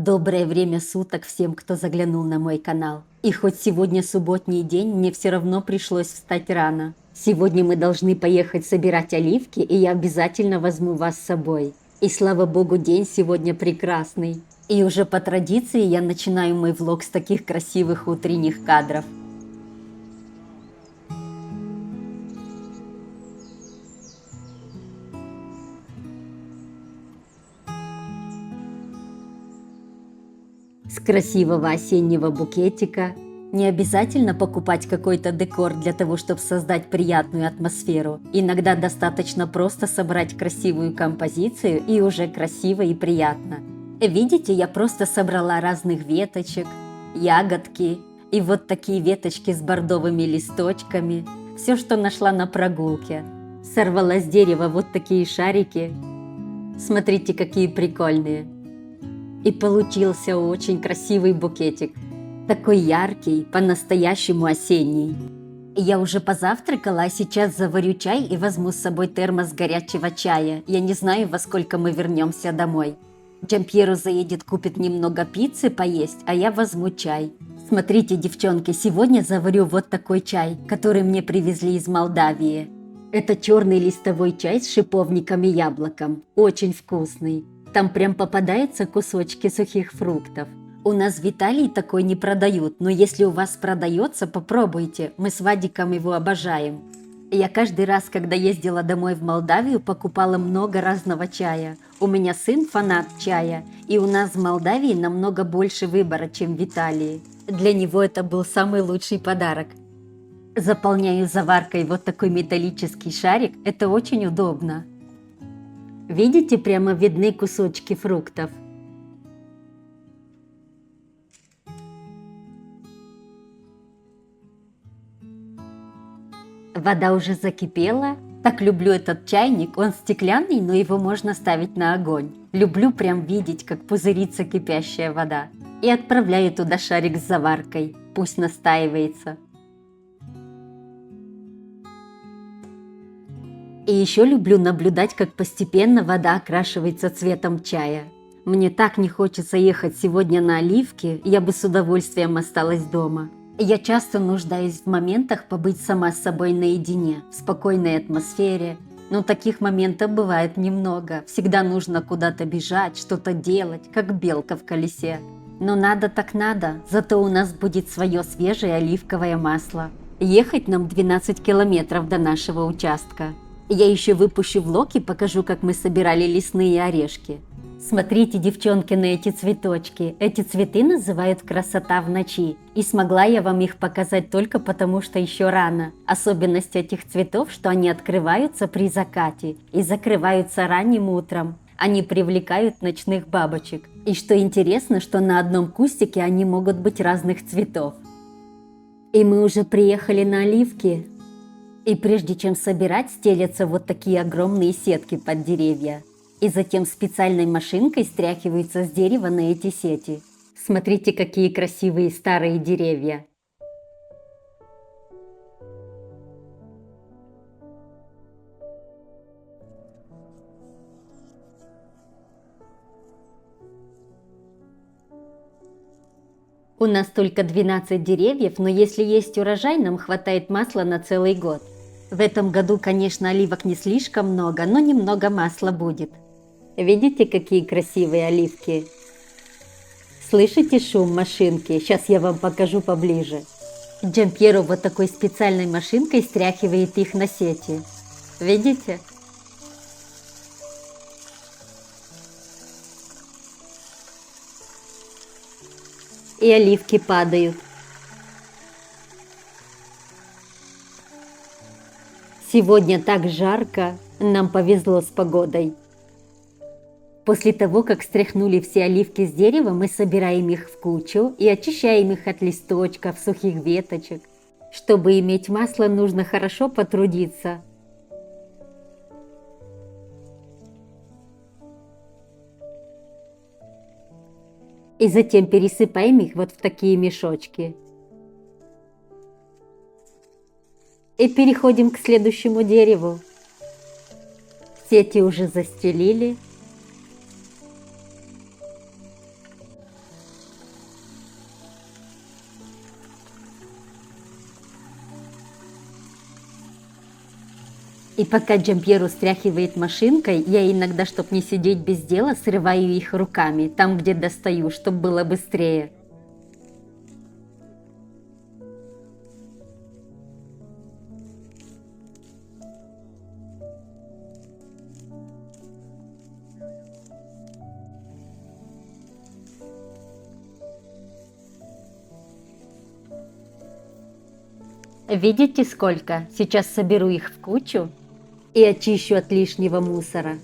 Доброе время суток всем, кто заглянул на мой канал. И хоть сегодня субботний день, мне все равно пришлось встать рано. Сегодня мы должны поехать собирать оливки, и я обязательно возьму вас с собой. И слава богу, день сегодня прекрасный. И уже по традиции я начинаю мой влог с таких красивых утренних кадров. С красивого осеннего букетика. Не обязательно покупать какой-то декор для того, чтобы создать приятную атмосферу. Иногда достаточно просто собрать красивую композицию, и уже красиво и приятно. Видите, я просто собрала разных веточек, ягодки и вот такие веточки с бордовыми листочками. Все, что нашла на прогулке. Сорвала с дерева вот такие шарики. Смотрите, какие прикольные. И получился очень красивый букетик. Такой яркий, по-настоящему осенний. Я уже позавтракала, а сейчас заварю чай и возьму с собой термос горячего чая. Я не знаю, во сколько мы вернемся домой. Джампьеро заедет, купит немного пиццы поесть, а я возьму чай. Смотрите, девчонки, сегодня заварю вот такой чай, который мне привезли из Молдавии. Это черный листовой чай с шиповником и яблоком. Очень вкусный. Там прям попадаются кусочки сухих фруктов. У нас в Италии такой не продают, но если у вас продается, попробуйте. Мы с Вадиком его обожаем. Я каждый раз, когда ездила домой в Молдавию, покупала много разного чая. У меня сын фанат чая, и у нас в Молдавии намного больше выбора, чем в Италии. Для него это был самый лучший подарок. Заполняю заваркой вот такой металлический шарик, это очень удобно. Видите, прямо видны кусочки фруктов. Вода уже закипела. Так люблю этот чайник, он стеклянный, но его можно ставить на огонь. Люблю прям видеть, как пузырится кипящая вода. И отправляю туда шарик с заваркой, пусть настаивается. И еще люблю наблюдать, как постепенно вода окрашивается цветом чая. Мне так не хочется ехать сегодня на оливки, я бы с удовольствием осталась дома. Я часто нуждаюсь в моментах побыть сама с собой наедине, в спокойной атмосфере. Но таких моментов бывает немного. Всегда нужно куда-то бежать, что-то делать, как белка в колесе. Но надо так надо, зато у нас будет свое свежее оливковое масло. Ехать нам 12 километров до нашего участка. Я еще выпущу влог и покажу, как мы собирали лесные орешки. Смотрите, девчонки, на эти цветочки. Эти цветы называют «красота в ночи». И смогла я вам их показать только потому, что еще рано. Особенность этих цветов, что они открываются при закате и закрываются ранним утром. Они привлекают ночных бабочек. И что интересно, что на одном кустике они могут быть разных цветов. И мы уже приехали на оливки. И прежде чем собирать, стелятся вот такие огромные сетки под деревья. И затем специальной машинкой стряхиваются с дерева на эти сети. Смотрите, какие красивые старые деревья. У нас только 12 деревьев, но если есть урожай, нам хватает масла на целый год. В этом году, конечно, оливок не слишком много, но немного масла будет. Видите, какие красивые оливки? Слышите шум машинки? Сейчас я вам покажу поближе. Джампьеро вот такой специальной машинкой стряхивает их на сети. Видите? И оливки падают. Сегодня так жарко, нам повезло с погодой. После того, как стряхнули все оливки с дерева, мы собираем их в кучу и очищаем их от листочков, сухих веточек. Чтобы иметь масло, нужно хорошо потрудиться. И затем пересыпаем их вот в такие мешочки. И переходим к следующему дереву. Сети уже застелили. И пока Джампьеру стряхивает машинкой, я иногда, чтоб не сидеть без дела, срываю их руками, там, где достаю, чтоб было быстрее. Видите сколько? Сейчас соберу их в кучу и очищу от лишнего мусора.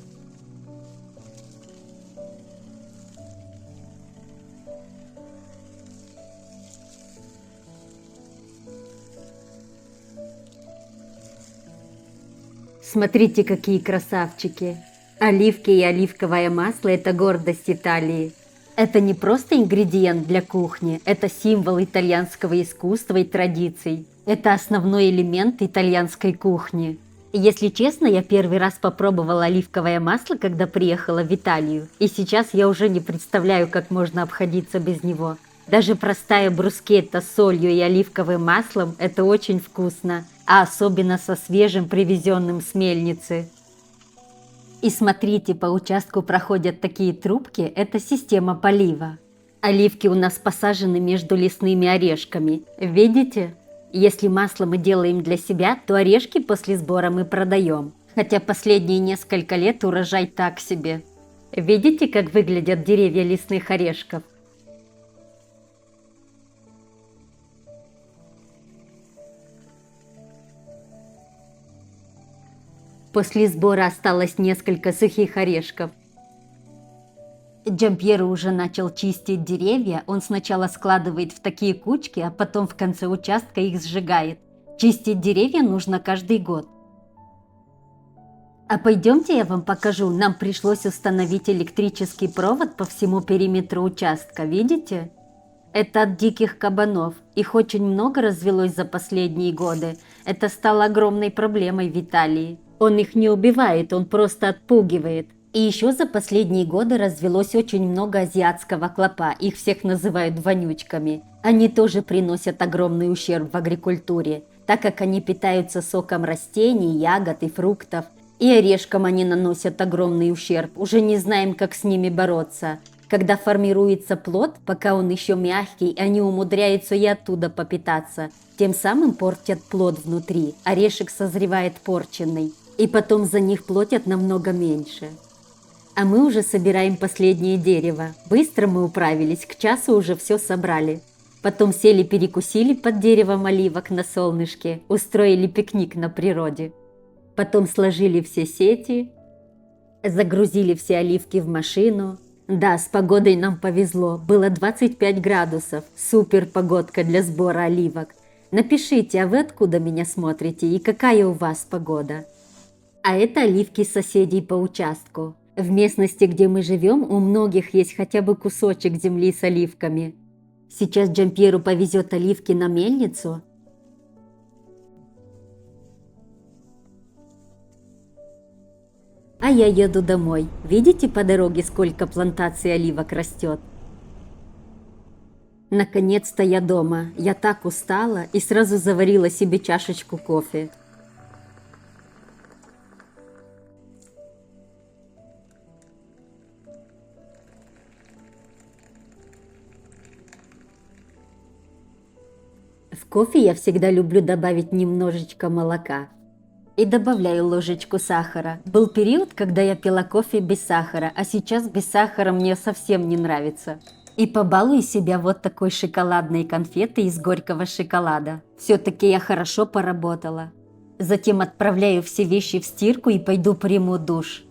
Смотрите, какие красавчики! Оливки и оливковое масло – это гордость Италии. Это не просто ингредиент для кухни, это символ итальянского искусства и традиций. Это основной элемент итальянской кухни. Если честно, я первый раз попробовала оливковое масло, когда приехала в Италию, и сейчас я уже не представляю, как можно обходиться без него. Даже простая брускетта с солью и оливковым маслом – это очень вкусно, а особенно со свежим привезенным с мельницы. И смотрите, по участку проходят такие трубки, это система полива. Оливки у нас посажены между лесными орешками, видите? Если масло мы делаем для себя, то орешки после сбора мы продаем. Хотя последние несколько лет урожай так себе. Видите, как выглядят деревья лесных орешков? После сбора осталось несколько сухих орешков. Джампьеро уже начал чистить деревья, он сначала складывает в такие кучки, а потом в конце участка их сжигает. Чистить деревья нужно каждый год. А пойдемте я вам покажу, нам пришлось установить электрический провод по всему периметру участка, видите? Это от диких кабанов, их очень много развелось за последние годы, это стало огромной проблемой в Италии. Он их не убивает, он просто отпугивает. И еще за последние годы развелось очень много азиатского клопа, их всех называют вонючками. Они тоже приносят огромный ущерб в агрикультуре, так как они питаются соком растений, ягод и фруктов. И орешкам они наносят огромный ущерб, уже не знаем, как с ними бороться. Когда формируется плод, пока он еще мягкий, они умудряются и оттуда попитаться. Тем самым портят плод внутри, орешек созревает порченный. И потом за них платят намного меньше. А мы уже собираем последнее дерево. Быстро мы управились, к часу уже все собрали. Потом сели перекусили под деревом оливок на солнышке, устроили пикник на природе. Потом сложили все сети, загрузили все оливки в машину. Да, с погодой нам повезло, было 25 градусов, супер погодка для сбора оливок. Напишите, а вы откуда меня смотрите и какая у вас погода? А это оливки соседей по участку. В местности, где мы живем, у многих есть хотя бы кусочек земли с оливками. Сейчас Джампьеру повезет оливки на мельницу. А я еду домой. Видите по дороге, сколько плантаций оливок растет? Наконец-то я дома. Я так устала и сразу заварила себе чашечку кофе. В кофе я всегда люблю добавить немножечко молока. И добавляю ложечку сахара. Был период, когда я пила кофе без сахара, а сейчас без сахара мне совсем не нравится. И побалую себя вот такой шоколадной конфетой из горького шоколада. Все-таки я хорошо поработала. Затем отправляю все вещи в стирку и пойду приму душ.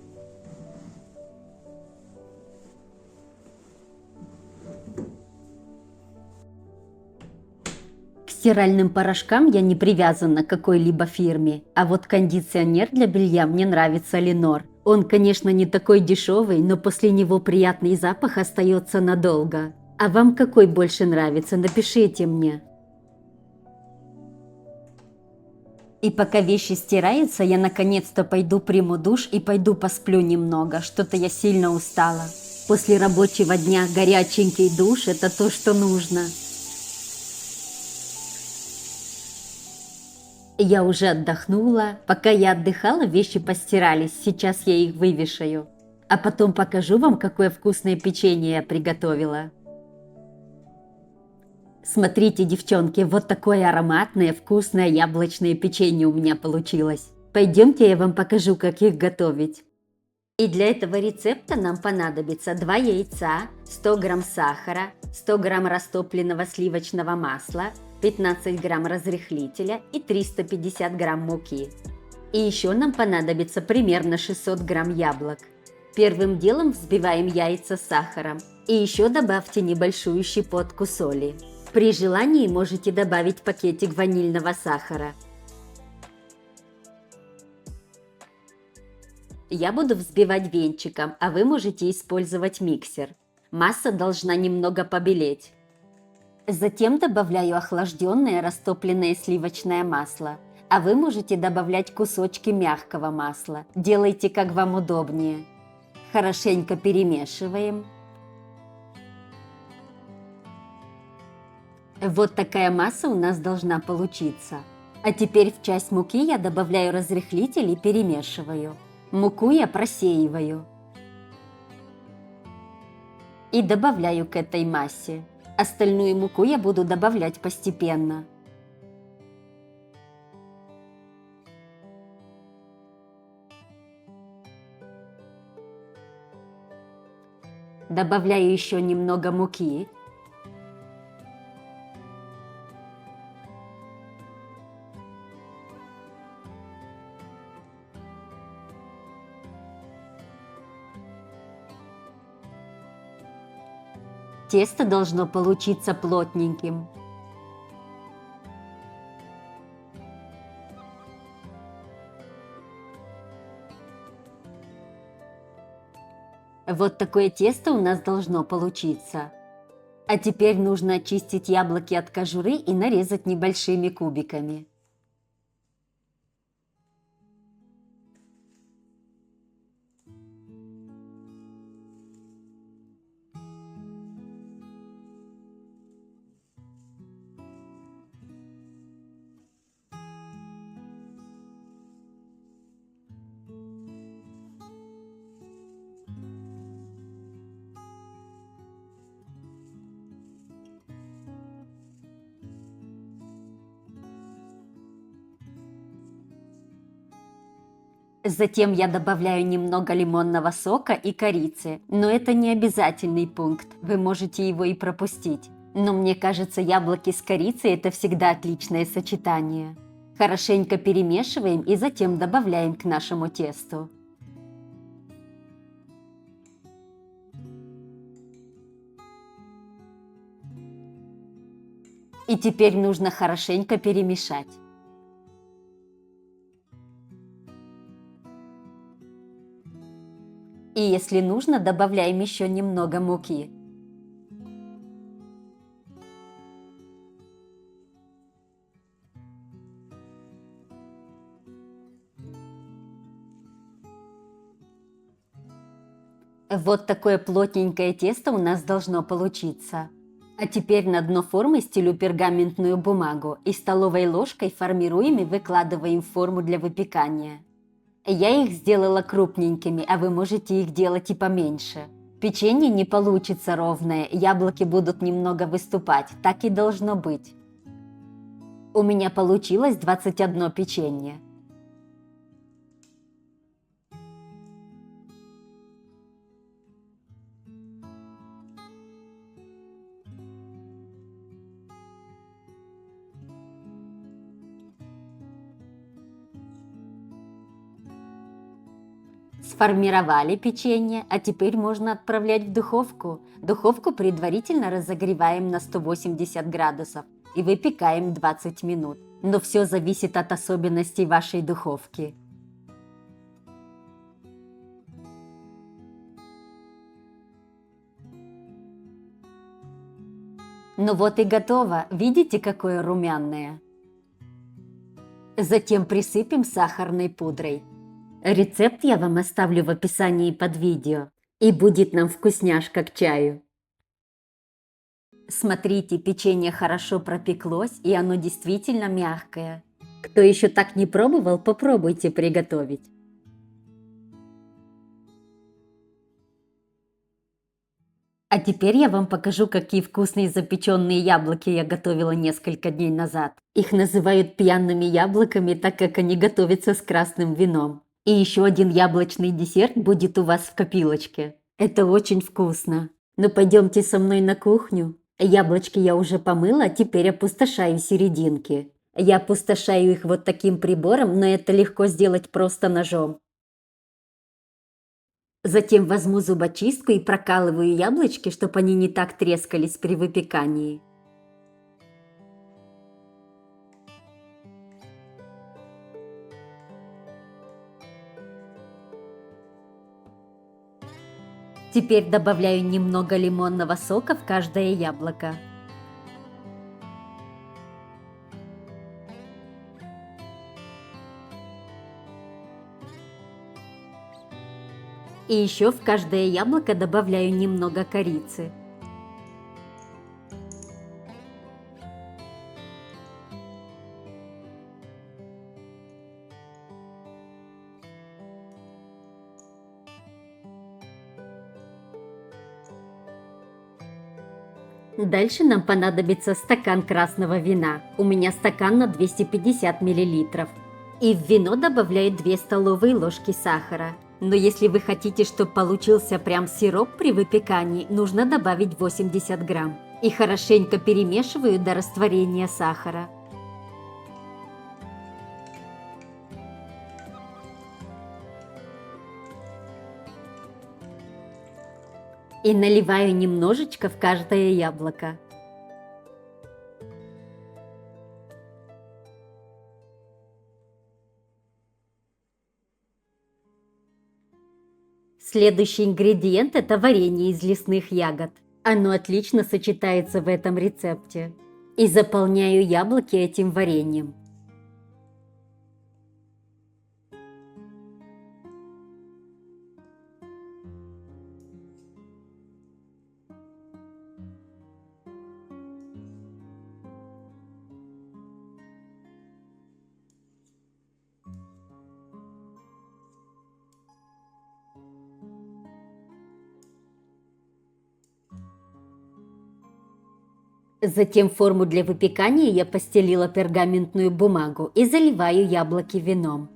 К стиральным порошкам я не привязана к какой-либо фирме, а вот кондиционер для белья мне нравится Ленор. Он, конечно, не такой дешевый, но после него приятный запах остается надолго. А вам какой больше нравится? Напишите мне. И пока вещи стираются, я наконец-то пойду приму душ и пойду посплю немного. Что-то я сильно устала. После рабочего дня горяченький душ – это то, что нужно. Я уже отдохнула. Пока я отдыхала, вещи постирались. Сейчас я их вывешаю. А потом покажу вам, какое вкусное печенье я приготовила. Смотрите, девчонки, вот такое ароматное, вкусное яблочное печенье у меня получилось. Пойдемте, я вам покажу, как их готовить. И для этого рецепта нам понадобится 2 яйца, 100 грамм сахара, 100 грамм растопленного сливочного масла, 15 грамм разрыхлителя и 350 грамм муки. И еще нам понадобится примерно 600 грамм яблок. Первым делом взбиваем яйца с сахаром. И еще добавьте небольшую щепотку соли. При желании можете добавить пакетик ванильного сахара. Я буду взбивать венчиком, а вы можете использовать миксер. Масса должна немного побелеть. Затем добавляю охлажденное растопленное сливочное масло, а вы можете добавлять кусочки мягкого масла. Делайте, как вам удобнее. Хорошенько перемешиваем. Вот такая масса у нас должна получиться. А теперь в часть муки я добавляю разрыхлитель и перемешиваю. Муку я просеиваю. И добавляю к этой массе. Остальную муку я буду добавлять постепенно. Добавляю еще немного муки. Тесто должно получиться плотненьким. Вот такое тесто у нас должно получиться. А теперь нужно очистить яблоки от кожуры и нарезать небольшими кубиками. Затем я добавляю немного лимонного сока и корицы, но это не обязательный пункт, вы можете его и пропустить. Но мне кажется, яблоки с корицей – это всегда отличное сочетание. Хорошенько перемешиваем и затем добавляем к нашему тесту. И теперь нужно хорошенько перемешать. И если нужно, добавляем еще немного муки. Вот такое плотненькое тесто у нас должно получиться. А теперь на дно формы стелю пергаментную бумагу и столовой ложкой формируем и выкладываем в форму для выпекания. Я их сделала крупненькими, а вы можете их делать и поменьше. Печенье не получится ровное, яблоки будут немного выступать, так и должно быть. У меня получилось 21 печенье. Сформировали печенье, а теперь можно отправлять в духовку. Духовку предварительно разогреваем на 180 градусов и выпекаем 20 минут. Но все зависит от особенностей вашей духовки. Ну вот и готово. Видите, какое румяное? Затем присыпем сахарной пудрой. Рецепт я вам оставлю в описании под видео. И будет нам вкусняшка к чаю. Смотрите, печенье хорошо пропеклось, и оно действительно мягкое. Кто еще так не пробовал, попробуйте приготовить. А теперь я вам покажу, какие вкусные запеченные яблоки я готовила несколько дней назад. Их называют пьяными яблоками, так как они готовятся с красным вином. И еще один яблочный десерт будет у вас в копилочке. Это очень вкусно. Ну пойдемте со мной на кухню. Яблочки я уже помыла, теперь опустошаю серединки. Я опустошаю их вот таким прибором, но это легко сделать просто ножом. Затем возьму зубочистку и прокалываю яблочки, чтобы они не так трескались при выпекании. Теперь добавляю немного лимонного сока в каждое яблоко. И еще в каждое яблоко добавляю немного корицы. Дальше нам понадобится стакан красного вина. У меня стакан на 250 мл. И в вино добавляю 2 столовые ложки сахара. Но если вы хотите, чтобы получился прям сироп при выпекании, нужно добавить 80 грамм. И хорошенько перемешиваю до растворения сахара. И наливаю немножечко в каждое яблоко. Следующий ингредиент – это варенье из лесных ягод. Оно отлично сочетается в этом рецепте. И заполняю яблоки этим вареньем. Затем форму для выпекания я постелила пергаментную бумагу и заливаю яблоки вином.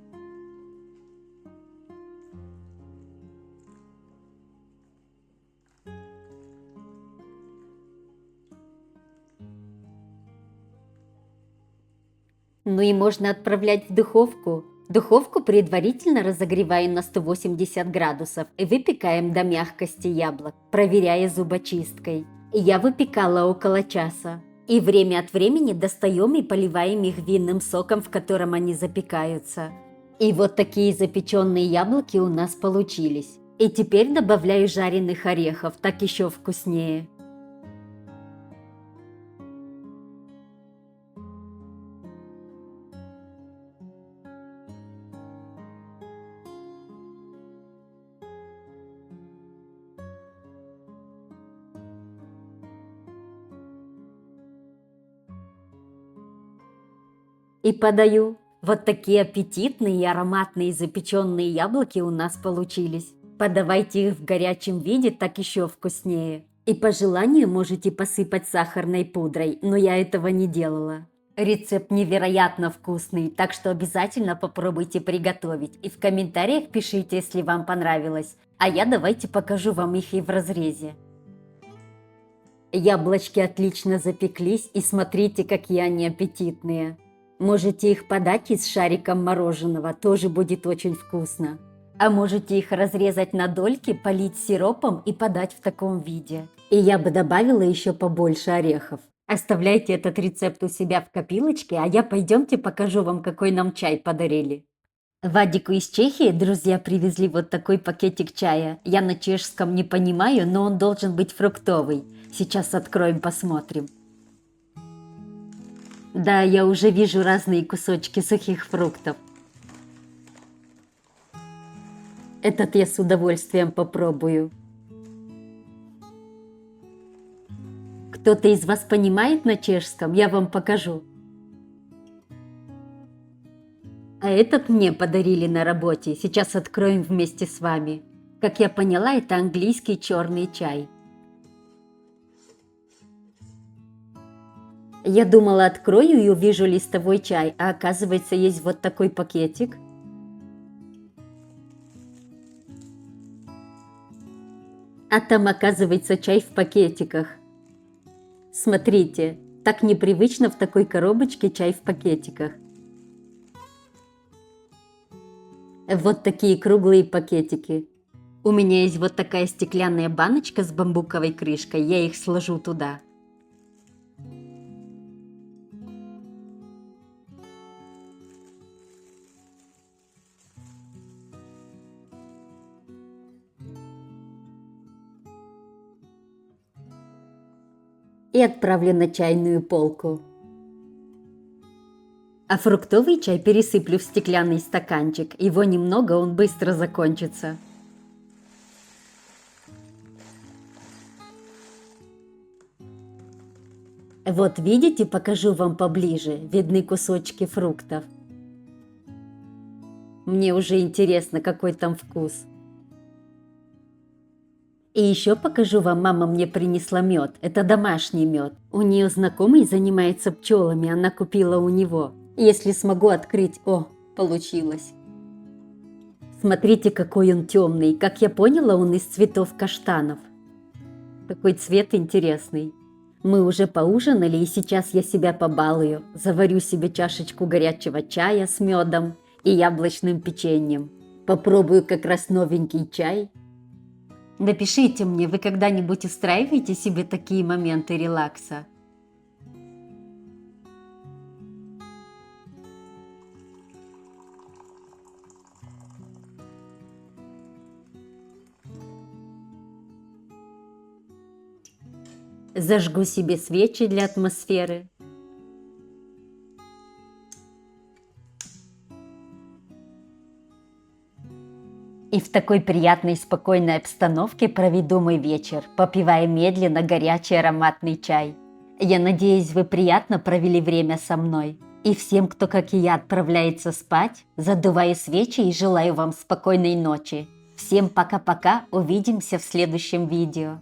Ну и можно отправлять в духовку. Духовку предварительно разогреваем на 180 градусов и выпекаем до мягкости яблок, проверяя зубочисткой. Я выпекала около часа. И время от времени достаем и поливаем их винным соком, в котором они запекаются. И вот такие запеченные яблоки у нас получились. И теперь добавляю жареных орехов, так еще вкуснее. И подаю. Вот такие аппетитные и ароматные запеченные яблоки у нас получились. Подавайте их в горячем виде, так еще вкуснее. И по желанию можете посыпать сахарной пудрой, но я этого не делала. Рецепт невероятно вкусный, так что обязательно попробуйте приготовить. И в комментариях пишите, если вам понравилось. А я давайте покажу вам их и в разрезе. Яблочки отлично запеклись, и смотрите, какие они аппетитные. Можете их подать и с шариком мороженого, тоже будет очень вкусно. А можете их разрезать на дольки, полить сиропом и подать в таком виде. И я бы добавила еще побольше орехов. Оставляйте этот рецепт у себя в копилочке, а я пойдемте покажу вам, какой нам чай подарили. Вадику из Чехии друзья привезли вот такой пакетик чая. Я на чешском не понимаю, но он должен быть фруктовый. Сейчас откроем, посмотрим. Да, я уже вижу разные кусочки сухих фруктов. Этот я с удовольствием попробую. Кто-то из вас понимает на чешском? Я вам покажу. А этот мне подарили на работе. Сейчас откроем вместе с вами. Как я поняла, это английский черный чай. Я думала, открою и увижу листовой чай, а оказывается, есть вот такой пакетик. А там, оказывается, чай в пакетиках. Смотрите, так непривычно в такой коробочке чай в пакетиках. Вот такие круглые пакетики. У меня есть вот такая стеклянная баночка с бамбуковой крышкой, я их сложу туда. И отправлю на чайную полку. А фруктовый чай пересыплю в стеклянный стаканчик. Его немного, он быстро закончится. Вот видите, покажу вам поближе. Видны кусочки фруктов. Мне уже интересно, какой там вкус. И еще покажу вам, мама мне принесла мед. Это домашний мед. У нее знакомый занимается пчелами, она купила у него. Если смогу открыть... О, получилось. Смотрите, какой он темный. Как я поняла, он из цветов каштанов. Какой цвет интересный. Мы уже поужинали, и сейчас я себя побалую. Заварю себе чашечку горячего чая с медом и яблочным печеньем. Попробую как раз новенький чай. Напишите мне, вы когда-нибудь устраиваете себе такие моменты релакса? Зажгу себе свечи для атмосферы. И в такой приятной спокойной обстановке проведу мой вечер, попивая медленно горячий ароматный чай. Я надеюсь, вы приятно провели время со мной. И всем, кто, как и я, отправляется спать, задуваю свечи и желаю вам спокойной ночи. Всем пока-пока, увидимся в следующем видео.